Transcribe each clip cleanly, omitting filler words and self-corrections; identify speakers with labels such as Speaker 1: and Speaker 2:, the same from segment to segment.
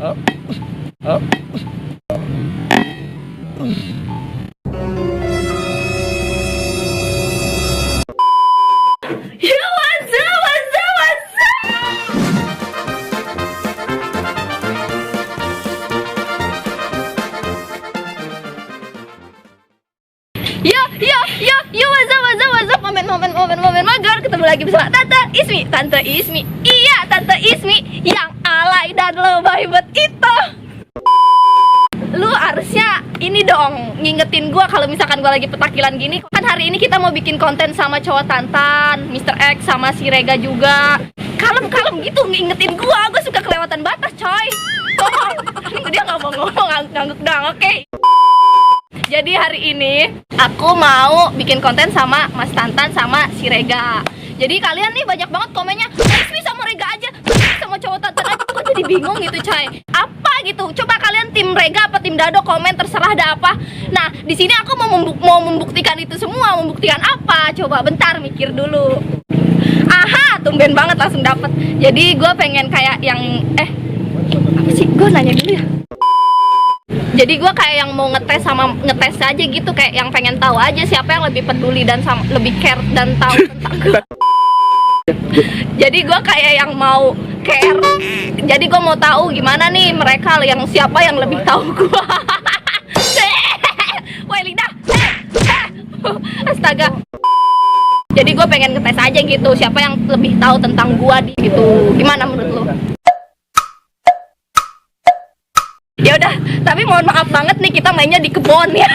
Speaker 1: Yo, what's up, momen mager, ketemu lagi bersama Tante Ismi. Iya, Tante Ismi yang alay dan lebay bet itu. Lu harusnya ini dong, ngingetin gua kalau misalkan gua lagi petakilan gini. Kan hari ini kita mau bikin konten sama cowok Tantan, Mr. X sama si Rega juga. Kalem gitu ngingetin gua suka kelewatan batas, coy. Dia nggak mau ngomong, ngangguk dong, oke. Jadi hari ini aku mau bikin konten sama Mas Tantan sama si Rega. Jadi kalian nih banyak banget komennya, Ismi sama Rega aja, sama cowok Tantan aja. Aku jadi bingung gitu, coy. Apa gitu? Coba kalian tim Rega apa tim Dado, komen terserah ada apa. Nah, di sini aku mau membuktikan itu semua. Membuktikan apa? Coba bentar mikir dulu. Aha, tumben banget langsung dapet. Jadi gue pengen kayak yang apa sih? Gue nanya dulu ya. Jadi gue kayak yang mau ngetes aja gitu, kayak yang pengen tahu aja siapa yang lebih peduli dan lebih care dan tahu tentang gue. Jadi gue kayak yang mau care. Jadi gue mau tahu gimana nih mereka yang siapa yang lebih tahu gue. Woi lidah. Astaga. Jadi gue pengen ngetes aja gitu siapa yang lebih tahu tentang gue gitu. Gimana menurut lo? Ya udah, tapi mohon maaf banget nih kita mainnya di kebun ya.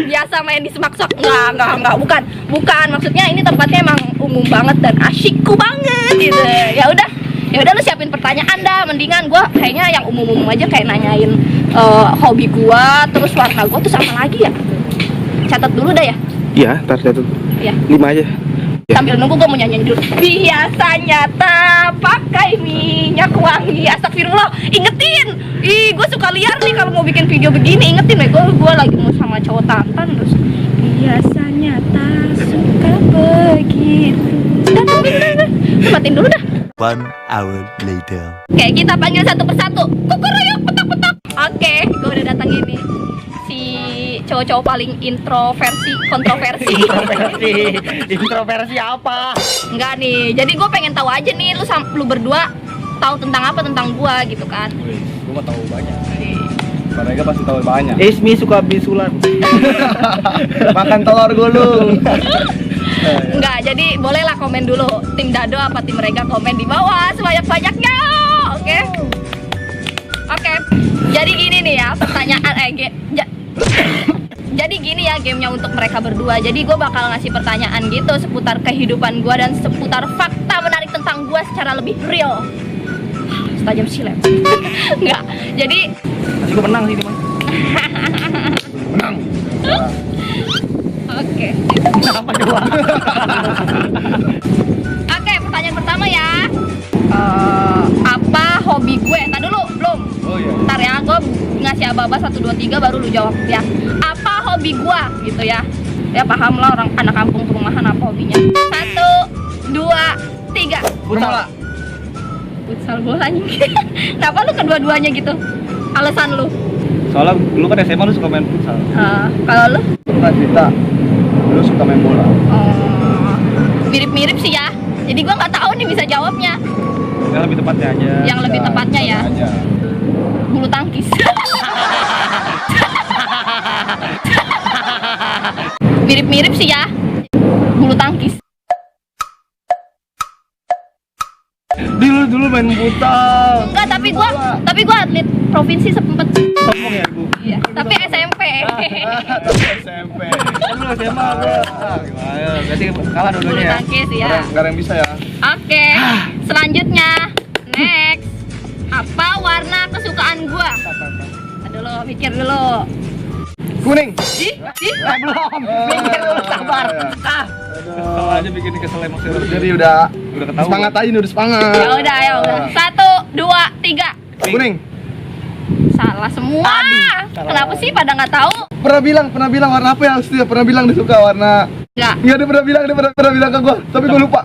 Speaker 1: Biasa main di semak-semak. Enggak, bukan. Maksudnya ini tempatnya emang umum banget dan asyikku banget gitu. Ya udah lu siapin pertanyaan dah. Mendingan gua kayaknya yang umum-umum aja, kayak nanyain hobi gua, terus warna gua tuh sama lagi ya. Catat dulu dah ya. Iya, tar catat. Iya. 5 aja. Sambil nunggu gue mau nyanyiin dulu. Biasanya tak pakai minyak wangi. Astagfirullah, ingetin. Ih, gue suka liar nih kalau mau bikin video begini. Ingetin deh, gue lagi mau sama cowok Tantan terus. Biasanya tak suka begitu. Udah, matiin dulu dah.
Speaker 2: 1 hour later.
Speaker 1: Oke, kita panggil satu persatu. Kukuruyuk, petak-petak. Oke, gue udah datang ini. Si cowok-cowok paling kontroversi. Introversi apa? Enggak nih, jadi gue pengen tahu aja nih, lu berdua tahu tentang apa tentang gua gitu kan?
Speaker 3: Gue mah tahu banyak. Mereka pasti tahu banyak.
Speaker 4: Ismi suka bisulan.
Speaker 3: Makan telur gulung.
Speaker 1: Enggak, jadi bolehlah komen dulu tim Dado apa tim Rega, komen di bawah sebanyak-banyaknya. Oke. Jadi gini nih ya, pertanyaan jadi gini ya gamenya untuk mereka berdua. Jadi gue bakal ngasih pertanyaan gitu seputar kehidupan gue dan seputar fakta menarik tentang gue secara lebih real. Setajam silet. Enggak. Jadi
Speaker 4: Masih gue menang sih ini mah.
Speaker 3: Menang.
Speaker 1: Oke.
Speaker 4: Apa coba?
Speaker 1: Oke, pertanyaan pertama ya. Apa hobi gue? Tadi dulu belum.
Speaker 3: Oh iya.
Speaker 1: Ntar ya, gue ngasih aba-aba 1, 2, 3 baru lu jawab ya. Apa hobi gue gitu ya? Ya paham lah, orang anak kampung perumahan apa hobinya. 1, 2, 3.
Speaker 3: Bola.
Speaker 1: Futsal bola nih. Kenapa lu kedua-duanya gitu? Alasan lu?
Speaker 3: Soalnya dulu kan SMA lu suka main futsal.
Speaker 1: Kalau lu?
Speaker 3: Lu kan cerita. Lu suka main bola.
Speaker 1: Oh, mirip-mirip sih ya. Jadi gua nggak tahu nih bisa jawabnya.
Speaker 3: Yang lebih tepatnya aja.
Speaker 1: Yang lebih tepatnya ya.
Speaker 3: Aja.
Speaker 1: Bulu tangkis. Mirip-mirip sih ya. Bulu tangkis.
Speaker 3: Dulu main futsal.
Speaker 1: Enggak, tapi gua atlet provinsi sempet.
Speaker 3: Sombong ya Bu.
Speaker 1: Iya, tapi SMP.
Speaker 3: Tapi SMP. Kan lu SMA gua. Gimana? Berarti kalah
Speaker 1: Bulu
Speaker 3: dua-duanya ya.
Speaker 1: tangkis ya.
Speaker 3: Nggak ada yang bisa ya.
Speaker 1: Oke, selanjutnya next. Apa warna kesukaan gua? Aduh lo, mikir dulu.
Speaker 3: Kuning.
Speaker 1: Belum.
Speaker 3: Mikir dulu,
Speaker 1: sabar.
Speaker 3: Kesel aja bikin kesel emosi. Jadi udah ketahuan. Semangat aja nih, udah semangat.
Speaker 1: Ya udah. 1, 2, 3.
Speaker 3: Kuning.
Speaker 1: Salah semua. Kenapa sih pada nggak tahu?
Speaker 3: Pernah bilang warna apa ya? Pernah bilang dia suka warna.
Speaker 1: Enggak.
Speaker 3: Iya, dia pernah bilang ke gua, tapi gua lupa.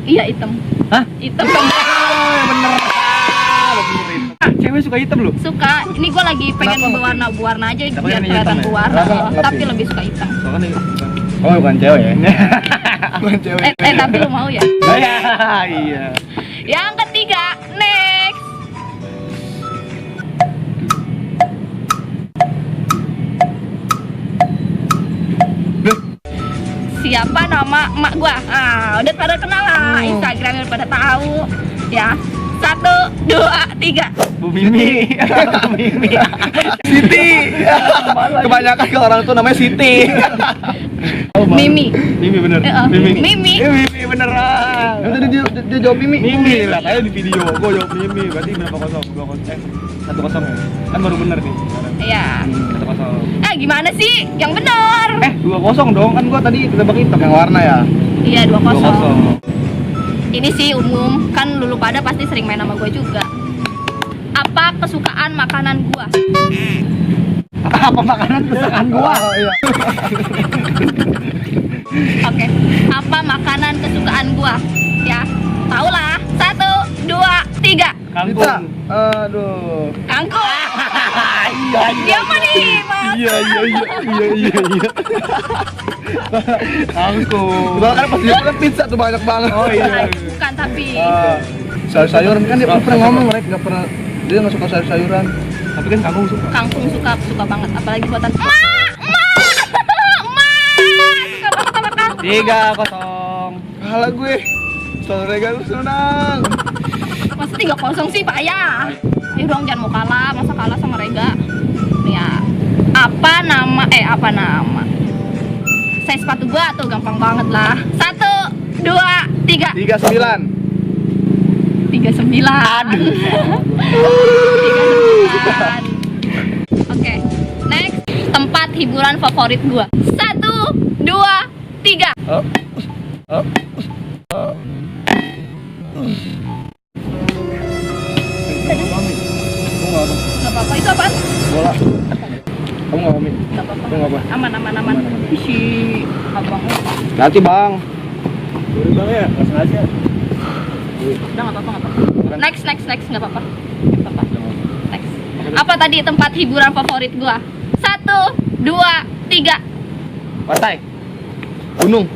Speaker 1: Iya, hitam.
Speaker 4: Hah?
Speaker 1: Hitam.
Speaker 3: Bener. cewek suka hitam loh.
Speaker 1: Suka. Ini gue lagi pengen
Speaker 3: Kenapa?
Speaker 1: berwarna-warna aja
Speaker 3: Tapi
Speaker 1: biar
Speaker 3: yang
Speaker 1: kelihatan
Speaker 3: hitam ya?
Speaker 1: berwarna.
Speaker 3: Kenapa nggak
Speaker 1: Tapi
Speaker 3: pink?
Speaker 1: lebih suka hitam.
Speaker 3: Soalnya oh bukan cewek ya. Bukan cewek.
Speaker 1: Tapi lu mau ya?
Speaker 3: Oh, ya, iya.
Speaker 1: Yang ketiga, next. Siapa nama emak gua? Ah, udah pada kenal lah, Instagramnya udah pada tahu. Ya, 1, 2, 3.
Speaker 3: Bu Mimi. Bu Mimi. Siti. Kebanyakan ke orang tuh namanya Siti.
Speaker 1: Mimi.
Speaker 3: Mimi bener.
Speaker 1: Mimi.
Speaker 3: Mimi beneran. Tadi dia jawab Mimi. Mimi lah kayak di video. Gua jawab Mimi. Berarti berapa kosong? 2-0. 1-0 ya. Kan baru bener nih.
Speaker 1: Iya.
Speaker 3: 1-0.
Speaker 1: Gimana sih? Yang benar.
Speaker 3: 2-0 dong. Kan gua tadi ketebak hitam yang warna ya.
Speaker 1: Iya, 2-0.
Speaker 3: 2-0.
Speaker 1: Ini sih umum, kan lulu pada pasti sering main sama gue juga. Apa kesukaan makanan gua?
Speaker 3: Apa makanan kesukaan gua? Iya.
Speaker 1: Oke. Apa makanan kesukaan gua? Ya, tau lah. 1, 2, 3.
Speaker 3: Kangkung. Aduh.
Speaker 1: Kangkung.
Speaker 3: Iya.
Speaker 1: Dia apa nih, Mas?
Speaker 3: Iya. Kangkung. Udah kan pas dia bilang pizza tuh banyak banget. Oh
Speaker 1: Bukan tapi.
Speaker 3: Sayur-sayuran kan dia pernah ngomong mereka nggak pernah, dia nggak suka sayur-sayuran. Tapi kan kangkung suka.
Speaker 1: Kangkung suka banget, apalagi buatan emak. Suka banget sama kangkung.
Speaker 3: 3-0. Kalah gue. Selalu Regan senang.
Speaker 1: Masa 3-0 sih payah. Ayo dong jangan mau kalah, masa kalah sama Rega. Ya. Apa nama? Size sepatu gua tuh gampang banget lah. 1, 2, 3.
Speaker 3: 39.
Speaker 1: 39. 39. Oke, next. Tempat hiburan favorit gua. 1, 2, 3. Gak apa-apa, itu apaan?
Speaker 3: Bola. Kamu nggak pamit?
Speaker 1: Gak apa-apa.
Speaker 3: Kamu nggak apa?
Speaker 1: Aman. Si abang.
Speaker 3: Hati bang. Sorry bang ya, nggak sengaja.
Speaker 1: Udah gak apa-apa. Next, gak apa-apa. Next. Apa tadi tempat hiburan favorit gua? 1, 2, 3.
Speaker 3: Pantai. Gunung.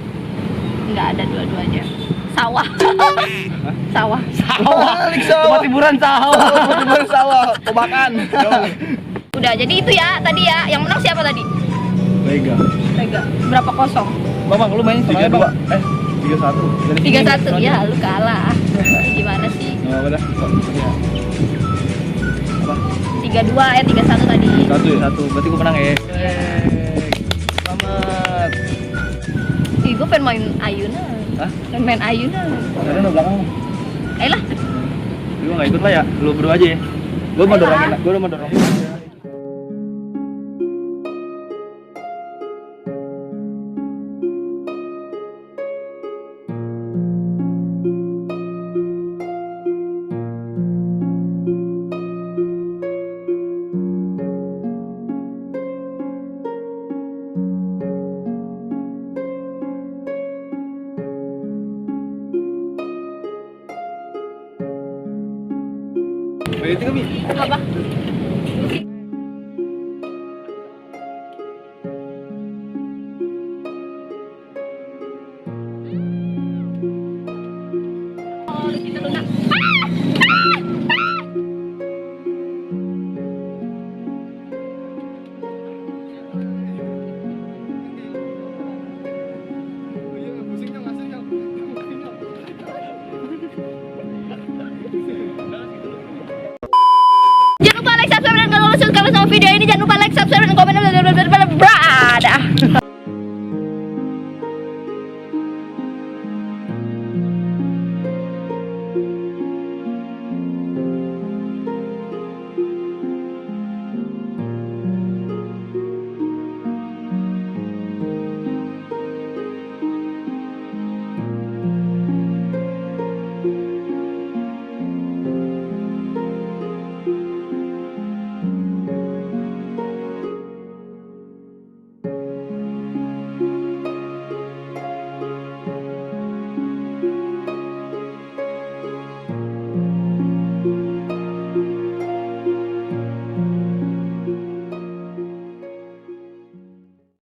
Speaker 1: Nggak ada dua-duanya. Sawah. Sawah.
Speaker 3: Tempat hiburan sawah. Tempat hiburan sawah. Kobakan.
Speaker 1: Udah, jadi itu ya tadi ya. Yang menang siapa tadi?
Speaker 3: Lega.
Speaker 1: Berapa kosong?
Speaker 3: Bang, lu main 3-2. 3-1.
Speaker 1: 3-1. Ya, lu kalah. Gimana sih?
Speaker 3: Nggak apa dah.
Speaker 1: 3-2 3-1 tadi.
Speaker 3: 1. Berarti gua menang ya. Selamat.
Speaker 1: Ih, gue pengen main ayunan.
Speaker 3: Hah?
Speaker 1: Pengen main ayunan.
Speaker 3: Karena udah belakang.
Speaker 1: Ayolah.
Speaker 3: Lu nggak ikut lah ya. Lu berdua aja ya. Gua mau dorongin. Gua udah mau dorongin. Itu kami.
Speaker 1: Apa? Oh, gitu Luna. Jangan lupa like, subscribe, dan kalau suka sama video ini jangan lupa like, subscribe, dan komen. Bye.